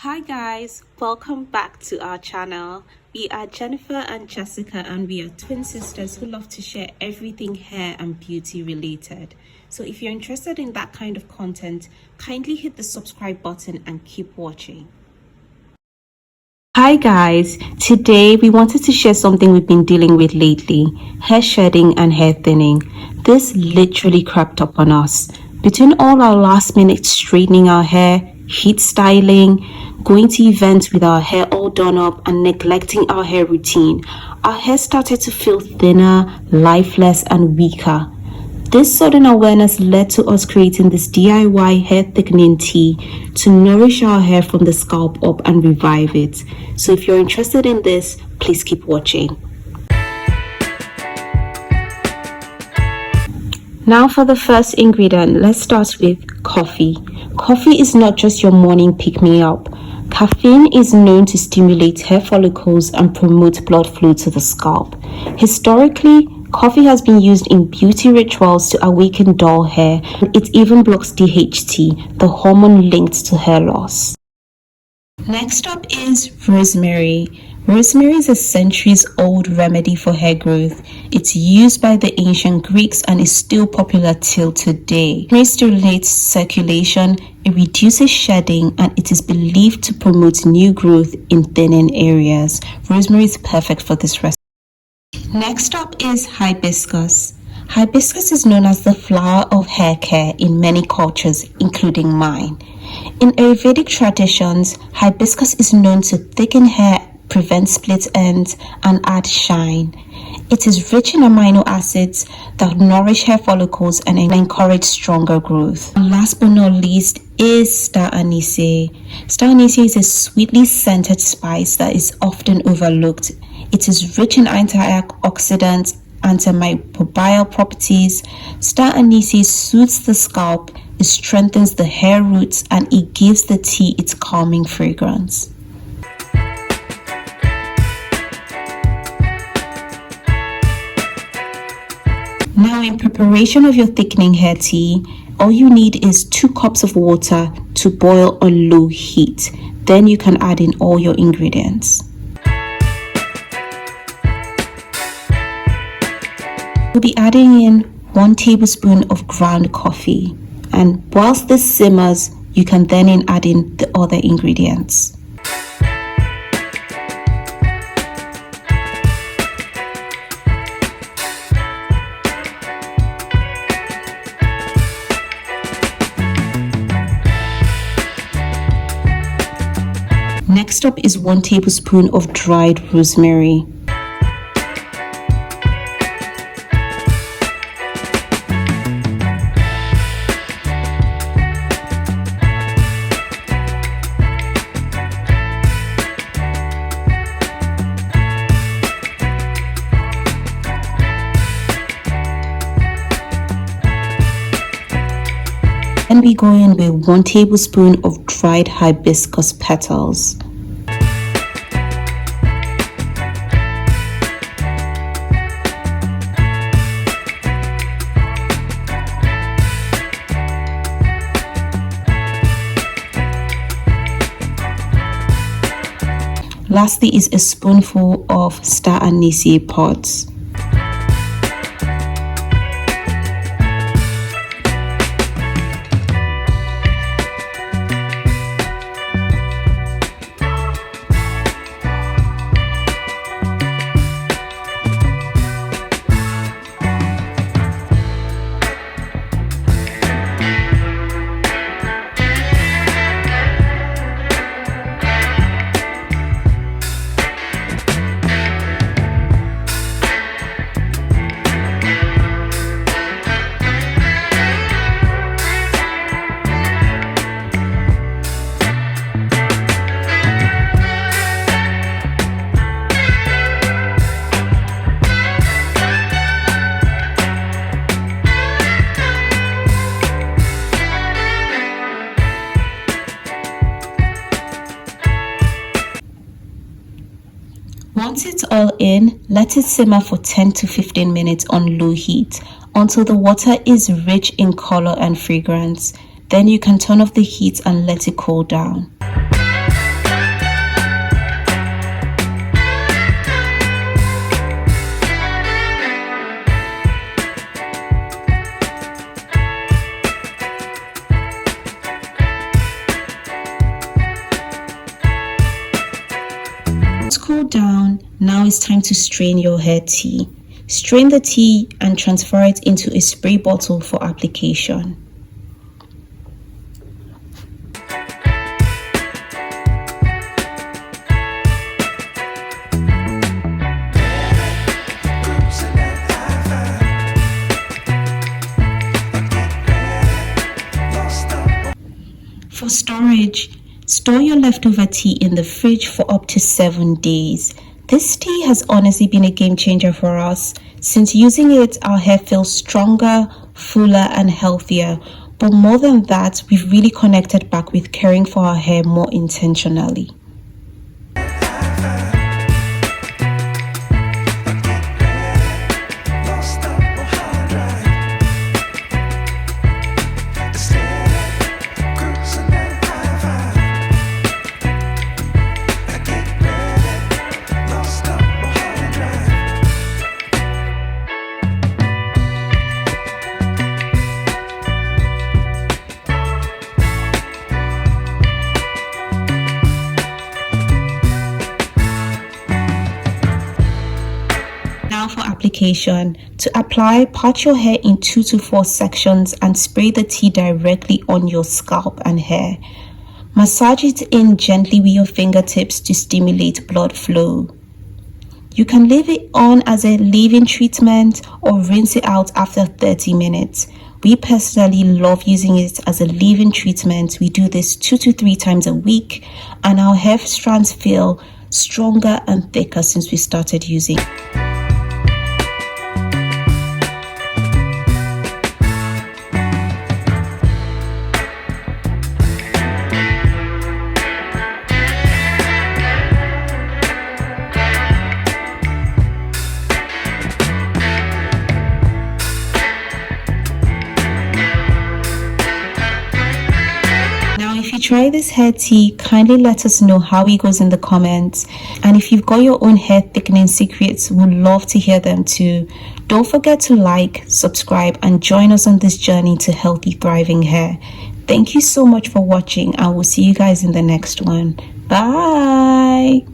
Hi guys, welcome back to our channel. We are Jennifer and Jessica, and we are twin sisters who love to share everything hair and beauty related. So if you're interested in that kind of content, kindly hit the subscribe button and keep watching. Hi guys, today we wanted to share something we've been dealing with lately: hair shedding and hair thinning. This literally crept up on us. Between all our last minute straightening our hair, heat styling, going to events with our hair all done up, and neglecting our hair routine, our hair started to feel thinner, lifeless, and weaker. This sudden awareness led to us creating this DIY hair thickening tea to nourish our hair from the scalp up and revive it. So if you're interested in this, please keep watching. Now for the first ingredient, let's start with coffee. Coffee is not just your morning pick-me-up. Caffeine is known to stimulate hair follicles and promote blood flow to the scalp. Historically, coffee has been used in beauty rituals to awaken dull hair. It even blocks DHT, the hormone linked to hair loss. Next up is rosemary. Rosemary is a centuries-old remedy for hair growth. It's used by the ancient Greeks and is still popular till today. Rosemary stimulates circulation, it reduces shedding, and it is believed to promote new growth in thinning areas. Rosemary is perfect for this recipe. Next up is hibiscus. Hibiscus is known as the flower of hair care in many cultures, including mine. In Ayurvedic traditions, hibiscus is known to thicken hair, prevent split ends, and add shine. It is rich in amino acids that nourish hair follicles and encourage stronger growth. And last but not least is star anise. Star anise is a sweetly scented spice that is often overlooked. It is rich in antioxidants, antimicrobial properties. Star anise soothes the scalp, it strengthens the hair roots, and it gives the tea its calming fragrance. Now, in preparation of your thickening hair tea, all you need is 2 cups of water to boil on low heat. Then you can add in all your ingredients. We'll be adding in 1 tablespoon of ground coffee, and whilst this simmers, you can then add in the other ingredients. Next up is 1 tablespoon of dried rosemary. Then we go in with 1 tablespoon of dried hibiscus petals. Lastly is a spoonful of star anise pods. Once it's all in, let it simmer for 10 to 15 minutes on low heat until the water is rich in color and fragrance. Then you can turn off the heat and let it cool down. It's cooled down. Now it's time to strain your hair tea. Strain the tea and transfer it into a spray bottle for application. For storage, store your leftover tea in the fridge for up to 7 days. This tea has honestly been a game changer for us. Since using it, our hair feels stronger, fuller, and healthier. But more than that, we've really connected back with caring for our hair more intentionally. Now for application. To apply, part your hair in 2 to 4 sections and spray the tea directly on your scalp and hair. Massage it in gently with your fingertips to stimulate blood flow. You can leave it on as a leave-in treatment or rinse it out after 30 minutes. We personally love using it as a leave-in treatment. We do this 2 to 3 times a week, and our hair strands feel stronger and thicker since we started using it. If you try this hair tea, kindly let us know how it goes in the comments. And if you've got your own hair thickening secrets, we'd love to hear them too. Don't forget to like, subscribe, and join us on this journey to healthy, thriving hair. Thank you so much for watching, and we'll see you guys in the next one. Bye.